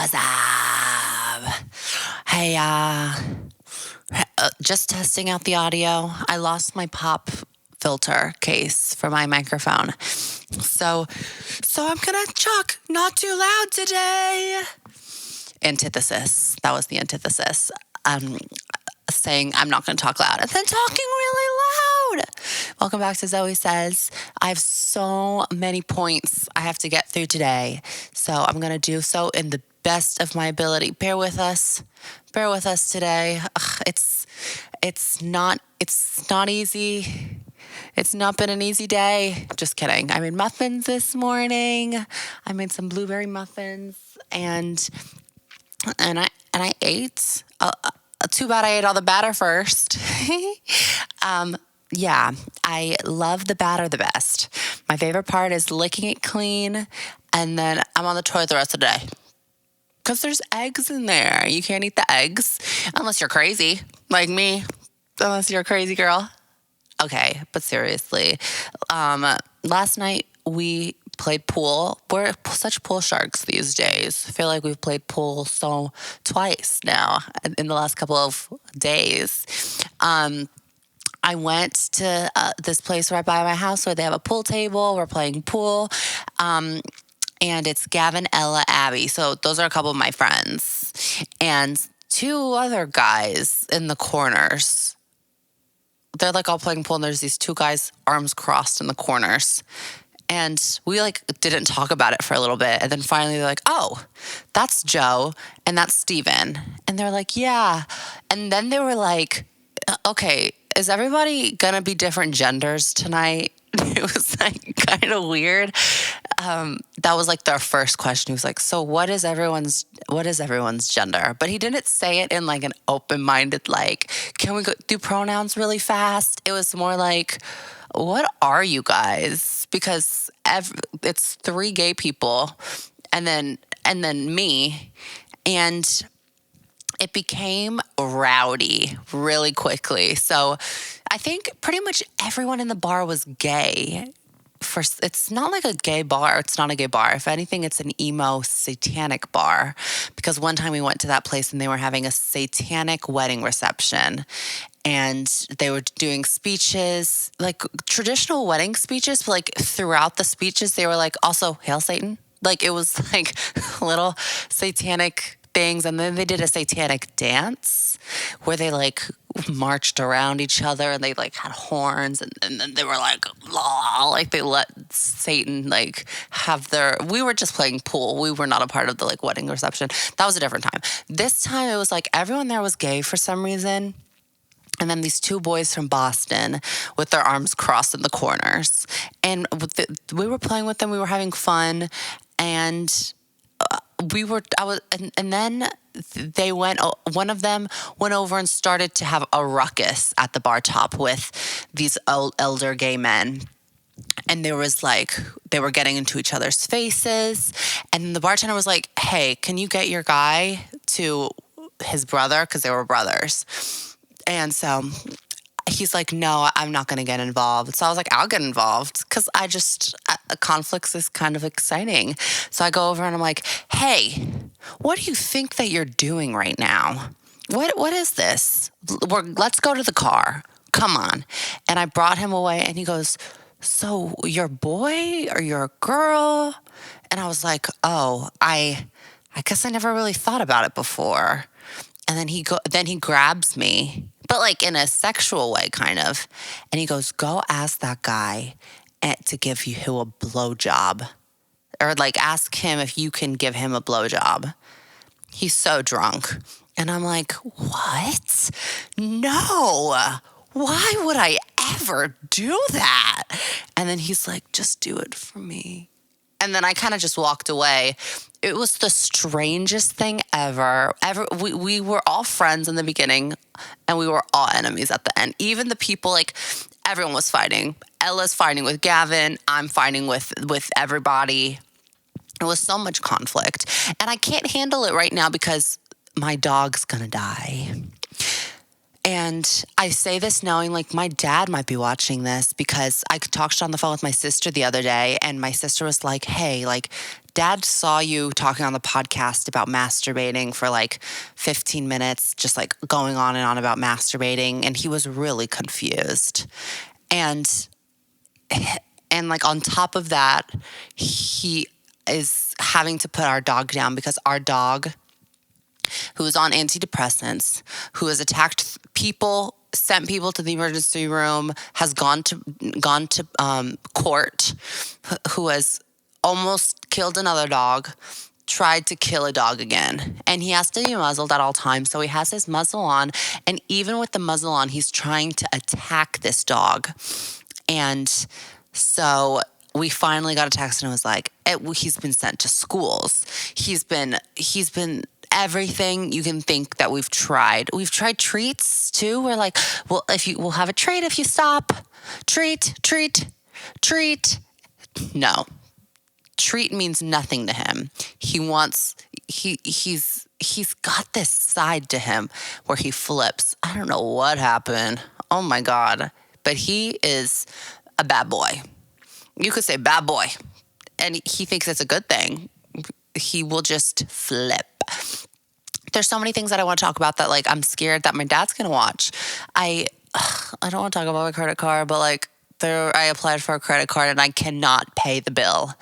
What's up? Hey, just testing out the audio. I lost my pop filter case for my microphone. So I'm gonna talk not too loud today. Antithesis. That was the antithesis. Saying I'm not going to talk loud and then talking really loud. Welcome back to Zoey Says. I have so many points I have to get through today, so I'm going to do so in the best of my ability. Bear with us today. It's not easy. It's not been an easy day. Just kidding. I made muffins this morning. I made some blueberry muffins and I ate. Too bad I ate all the batter first. Yeah, I love the batter the best. My favorite part is licking it clean, and then I'm on the toilet the rest of the day. Because there's eggs in there. You can't eat the eggs unless you're crazy, like me. Unless you're a crazy girl. Okay, but seriously. Last night we played pool. We're such pool sharks these days. I feel like we've played pool twice now in the last couple of days. I went to this place right by my house where they have a pool table. We're playing pool. And it's Gavin, Ella, Abby. So those are a couple of my friends. And two other guys in the corners. They're like all playing pool, and there's these two guys, arms crossed in the corners. And we didn't talk about it for a little bit. And then finally they're like, oh, that's Joe and that's Steven. And they're like, yeah. And then they were like, okay, is everybody going to be different genders tonight? It was kind of weird. That was their first question. He was like, so what is everyone's gender? But he didn't say it in an open-minded, can we go do pronouns really fast? It was more like, what are you guys? Because it's three gay people and then me. And it became rowdy really quickly. So I think pretty much everyone in the bar was gay. It's not like a gay bar. It's not a gay bar. If anything, it's an emo satanic bar. Because one time we went to that place and they were having a satanic wedding reception. And they were doing speeches, traditional wedding speeches, but throughout the speeches, they were also, Hail Satan. It was little satanic things. And then they did a satanic dance where they marched around each other and they had horns and then they were they let Satan have we were just playing pool. We were not a part of the wedding reception. That was a different time. This time it was everyone there was gay for some reason. And then these two boys from Boston with their arms crossed in the corners. And we were playing with them. We were having fun. And then one of them went over and started to have a ruckus at the bar top with these elder gay men. And there was they were getting into each other's faces. And the bartender was like, hey, can you get your guy to his brother? Because they were brothers. And so he's like, no, I'm not going to get involved. So I was like, I'll get involved because conflicts is kind of exciting. So I go over and I'm like, hey, what do you think that you're doing right now? What is this? Let's go to the car. Come on. And I brought him away and he goes, so you're a boy or you're a girl? And I was like, oh, I guess I never really thought about it before. And then he grabs me, but in a sexual way, kind of. And he goes, go ask that guy to give you a blowjob. Or ask him if you can give him a blowjob. He's so drunk. And I'm like, what? No. Why would I ever do that? And then he's like, just do it for me. And then I kind of just walked away. It was the strangest thing ever. We were all friends in the beginning, and we were all enemies at the end. Even the people, everyone was fighting. Ella's fighting with Gavin. I'm fighting with everybody. It was so much conflict. And I can't handle it right now because my dog's gonna die. And I say this knowing my dad might be watching this because I talked on the phone with my sister the other day and my sister was like, hey, Dad saw you talking on the podcast about masturbating for like 15 minutes, just like going on and on about masturbating. And he was really confused. And like on top of that, he is having to put our dog down because our dog, who is on antidepressants, who has attacked people, sent people to the emergency room, has gone to court, who has almost killed another dog, tried to kill a dog again. And he has to be muzzled at all times. So he has his muzzle on. And even with the muzzle on, he's trying to attack this dog. And so we finally got a text and it was like, he's been sent to schools. He's been everything you can think that we've tried. We've tried treats too. We're like, well, we'll have a treat if you stop. Treat. No. Treat means nothing to him. He's got this side to him where he flips. I don't know what happened. Oh my God. But he is a bad boy. You could say bad boy. And he thinks it's a good thing. He will just flip. There's so many things that I want to talk about that like I'm scared that my dad's going to watch. I don't want to talk about my credit card, but like I applied for a credit card and I cannot pay the bill.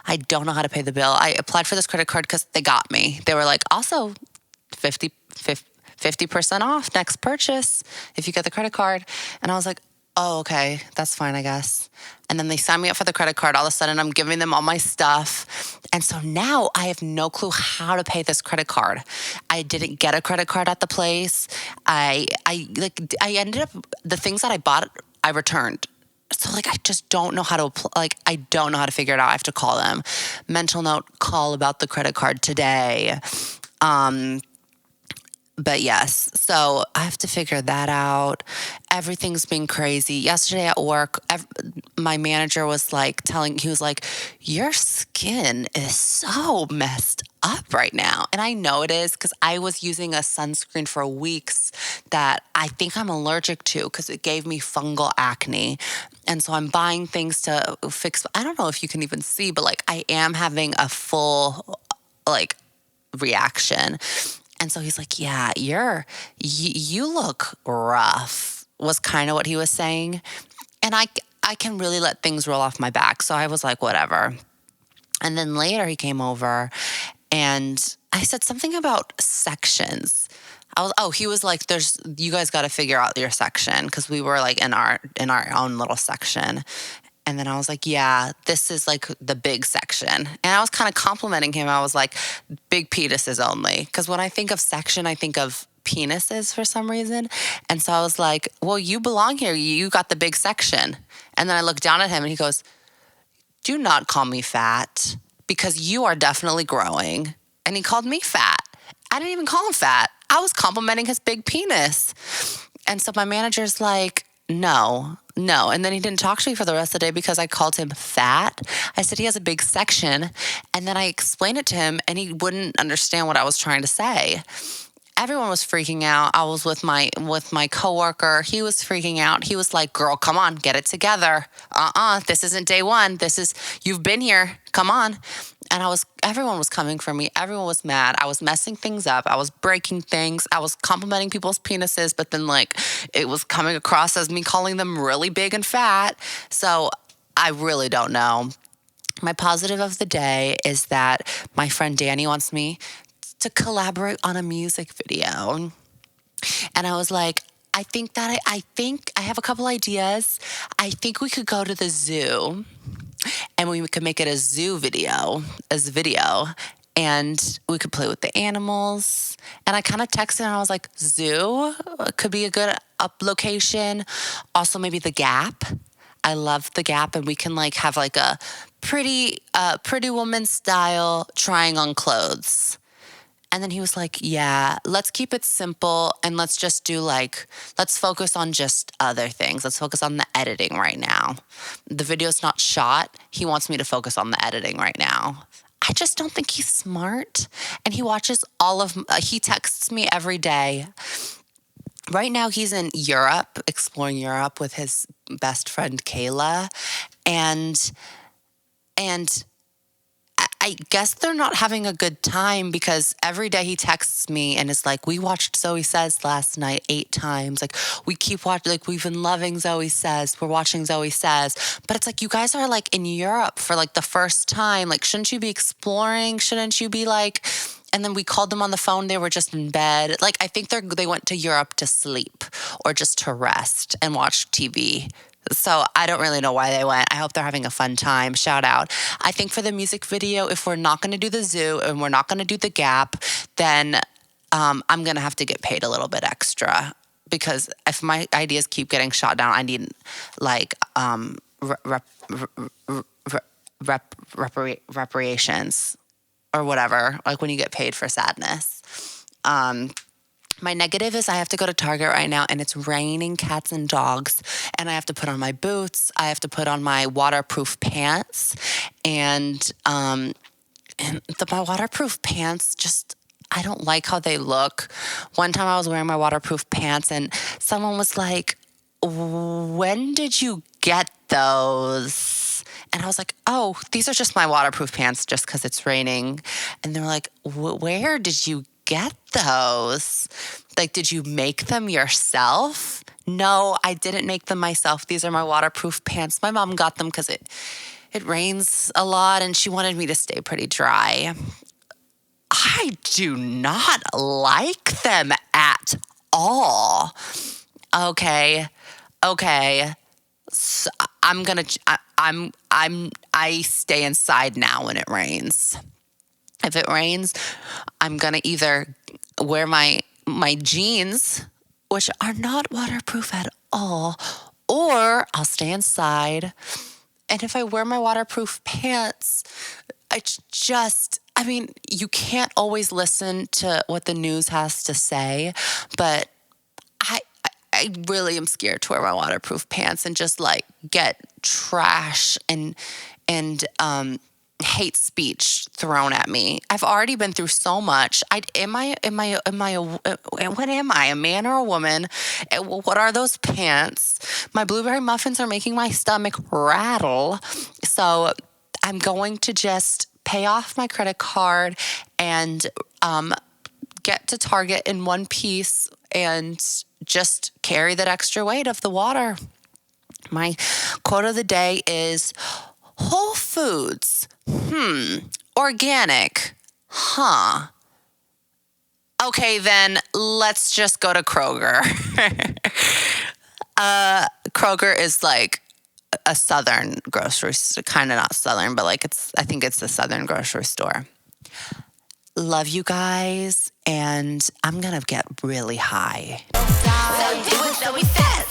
I don't know how to pay the bill. I applied for this credit card because they got me. They were like, also 50% off next purchase if you get the credit card. And I was like, oh, okay, that's fine, I guess. And then they signed me up for the credit card. All of a sudden, I'm giving them all my stuff. And so now I have no clue how to pay this credit card. I didn't get a credit card at the place. I ended up, the things that I bought, I returned. So like, I just don't know how to apply. Like, I don't know how to figure it out. I have to call them. Mental note, call about the credit card today. But yes, so I have to figure that out. Everything's been crazy. Yesterday at work, my manager was like he was like, your skin is so messed up right now. And I know it is because I was using a sunscreen for weeks that I think I'm allergic to because it gave me fungal acne. And so I'm buying things to fix. I don't know if you can even see, but like I am having a full like reaction. And so he's like, yeah, you look rough, was kind of what he was saying. And I can really let things roll off my back. So I was like, whatever. And then later he came over and I said something about sections. He was like, you guys got to figure out your section. Cause we were like in our own little section. And then I was like, yeah, this is like the big section. And I was kind of complimenting him. I was like, big penises only. Because when I think of section, I think of penises for some reason. And so I was like, well, you belong here. You got the big section. And then I looked down at him and he goes, do not call me fat because you are definitely growing. And he called me fat. I didn't even call him fat. I was complimenting his big penis. And so my manager's like, no. And then he didn't talk to me for the rest of the day because I called him fat. I said he has a big section. And then I explained it to him and he wouldn't understand what I was trying to say. Everyone was freaking out. I was with my coworker. He was freaking out. He was like, girl, come on, get it together. This isn't day one. You've been here. Come on. And everyone was coming for me. Everyone was mad. I was messing things up. I was breaking things. I was complimenting people's penises, but then like it was coming across as me calling them really big and fat. So I really don't know. My positive of the day is that my friend Danny wants me to collaborate on a music video. And I was like, I think I have a couple ideas. I think we could go to the zoo and we could make it a zoo video, and we could play with the animals. And I kind of texted and I was like, zoo could be a good up location. Also maybe the Gap. I love the Gap and we can like have like a pretty woman style trying on clothes. And then he was like, yeah, let's keep it simple and let's just let's focus on just other things. Let's focus on the editing right now. The video's not shot. He wants me to focus on the editing right now. I just don't think he's smart. And he watches he texts me every day. Right now he's in Europe, exploring Europe with his best friend, Kayla. And I guess they're not having a good time because every day he texts me and is like, we watched Zoey Says last night 8 times. Like, we keep watching, like, we've been loving Zoey Says. We're watching Zoey Says. But it's like, you guys are like in Europe for like the first time. Like, shouldn't you be exploring? Shouldn't you be like, and then we called them on the phone. They were just in bed. Like, I think they went to Europe to sleep or just to rest and watch TV. So I don't really know why they went. I hope they're having a fun time. Shout out. I think for the music video, if we're not going to do the zoo and we're not going to do the Gap, then I'm going to have to get paid a little bit extra, because if my ideas keep getting shot down, I need like reparations or whatever, like when you get paid for sadness. My negative is I have to go to Target right now and it's raining cats and dogs, and I have to put on my boots. I have to put on my waterproof pants, and my waterproof pants just, I don't like how they look. One time I was wearing my waterproof pants and someone was like, when did you get those? And I was like, oh, these are just my waterproof pants just because it's raining. And they were like, where did you get those? Like, did you make them yourself? No, I didn't make them myself. These are my waterproof pants. My mom got them because it rains a lot and she wanted me to stay pretty dry. I do not like them at all. Okay. So I stay inside now when it rains. If it rains, I'm going to either wear my jeans, which are not waterproof at all, or I'll stay inside. And if I wear my waterproof pants, you can't always listen to what the news has to say, but I really am scared to wear my waterproof pants and just like get trash and hate speech thrown at me. I've already been through so much. What am I, a man or a woman? What are those pants? My blueberry muffins are making my stomach rattle. So I'm going to just pay off my credit card and get to Target in one piece and just carry that extra weight of the water. My quote of the day is Whole Foods. Organic. Okay, then let's just go to Kroger. Kroger is like a southern grocery store, kind of not southern, but like I think it's a southern grocery store. Love you guys, and I'm gonna get really high. So do it, so we says.